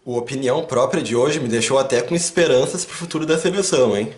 O Opinião Própria de hoje me deixou até com esperanças pro futuro da seleção, hein?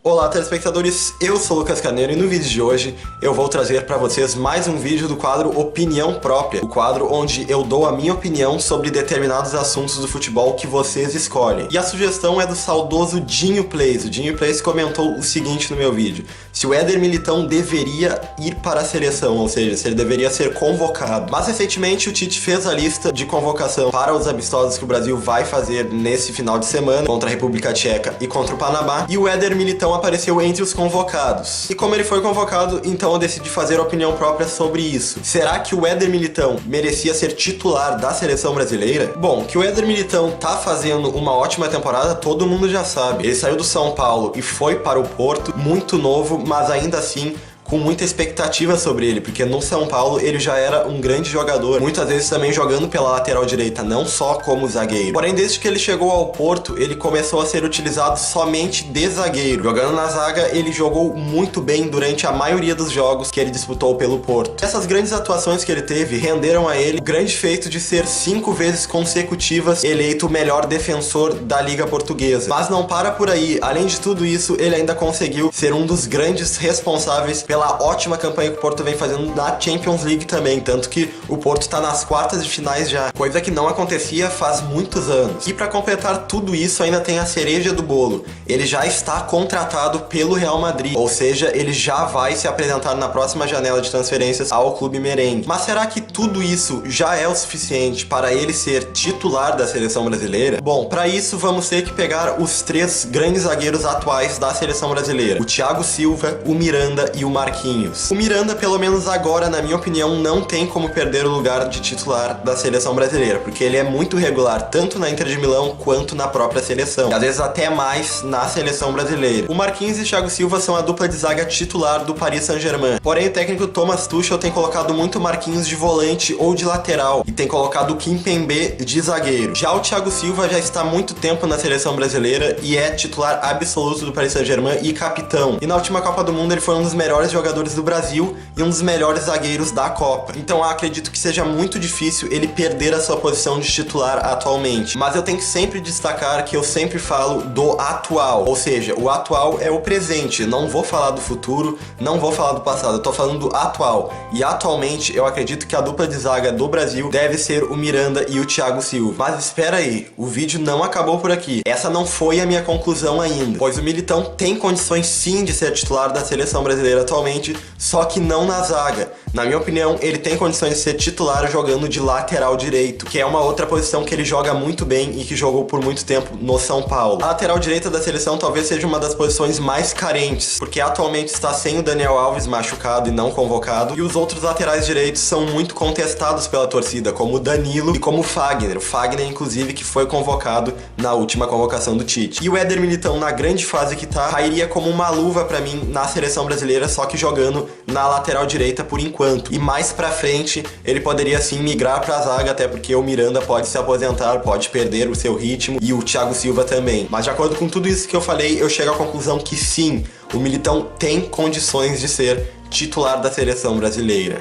Olá, telespectadores, eu sou o Lucas Carneiro e no vídeo de hoje eu vou trazer para vocês mais um vídeo do quadro Opinião Própria, o quadro onde eu dou a minha opinião sobre determinados assuntos do futebol que vocês escolhem. E a sugestão é do saudoso Dinho Plays. O Dinho Plays comentou o seguinte no meu vídeo: se o Éder Militão deveria ir para a seleção, ou seja, se ele deveria ser convocado. Mas recentemente o Tite fez a lista de convocação para os amistosos que o Brasil vai fazer nesse final de semana contra a República Tcheca e contra o Panamá, e o Éder Militão apareceu entre os convocados. E como ele foi convocado, então eu decidi fazer opinião própria sobre isso. Será que o Éder Militão merecia ser titular da seleção brasileira? Bom, que o Éder Militão tá fazendo uma ótima temporada, todo mundo já sabe. Ele saiu do São Paulo e foi para o Porto, muito novo, mas ainda assim com muita expectativa sobre ele, porque no São Paulo ele já era um grande jogador, muitas vezes também jogando pela lateral direita, não só como zagueiro. Porém, desde que ele chegou ao Porto, ele começou a ser utilizado somente de zagueiro. Jogando na zaga, ele jogou muito bem durante a maioria dos jogos que ele disputou pelo Porto. Essas grandes atuações que ele teve renderam a ele o grande feito de ser 5 vezes consecutivas eleito o melhor defensor da Liga Portuguesa. Mas não para por aí, além de tudo isso, ele ainda conseguiu ser um dos grandes responsáveis pela ótima campanha que o Porto vem fazendo na Champions League também, tanto que o Porto está nas quartas de finais já, coisa que não acontecia faz muitos anos. E para completar tudo isso, ainda tem a cereja do bolo: ele já está contratado pelo Real Madrid, ou seja, ele já vai se apresentar na próxima janela de transferências ao clube merengue. Mas será que tudo isso já é o suficiente para ele ser titular da seleção brasileira? Bom, para isso vamos ter que pegar os 3 grandes zagueiros atuais da seleção brasileira: o Thiago Silva, o Miranda e o Marquinhos. O Miranda, pelo menos agora, na minha opinião, não tem como perder o lugar de titular da seleção brasileira, porque ele é muito regular, tanto na Inter de Milão quanto na própria seleção, e às vezes até mais na seleção brasileira. O Marquinhos e o Thiago Silva são a dupla de zaga titular do Paris Saint-Germain. Porém, o técnico Thomas Tuchel tem colocado muito Marquinhos de volante ou de lateral, e tem colocado o Kimpembe de zagueiro. Já o Thiago Silva já está há muito tempo na seleção brasileira e é titular absoluto do Paris Saint-Germain e capitão. E na última Copa do Mundo ele foi um dos melhores jogadores do Brasil e um dos melhores zagueiros da Copa. Então eu acredito que seja muito difícil ele perder a sua posição de titular atualmente. Mas eu tenho que sempre destacar que eu sempre falo do atual, ou seja, o atual é o presente. Não vou falar do futuro, não vou falar do passado, eu tô falando do atual. E atualmente eu acredito que a dupla de zaga do Brasil deve ser o Miranda e o Thiago Silva. Mas espera aí, o vídeo não acabou por aqui. Essa não foi a minha conclusão ainda, pois o Militão tem condições sim de ser titular da seleção brasileira atualmente, só que não na zaga. Na minha opinião, ele tem condições de ser titular jogando de lateral direito, que é uma outra posição que ele joga muito bem e que jogou por muito tempo no São Paulo. A lateral direita da seleção talvez seja uma das posições mais carentes, porque atualmente está sem o Daniel Alves machucado e não convocado, e os outros laterais direitos são muito contestados pela torcida, como o Danilo e como o Fagner. O Fagner, inclusive, que foi convocado na última convocação do Tite. E o Éder Militão, na grande fase que tá, cairia como uma luva pra mim na seleção brasileira, só que jogando na lateral direita por enquanto. E mais pra frente ele poderia sim migrar pra zaga, até porque o Miranda pode se aposentar, pode perder o seu ritmo, e o Thiago Silva também. Mas de acordo com tudo isso que eu falei, eu chego à conclusão que sim, o Militão tem condições de ser titular da seleção brasileira.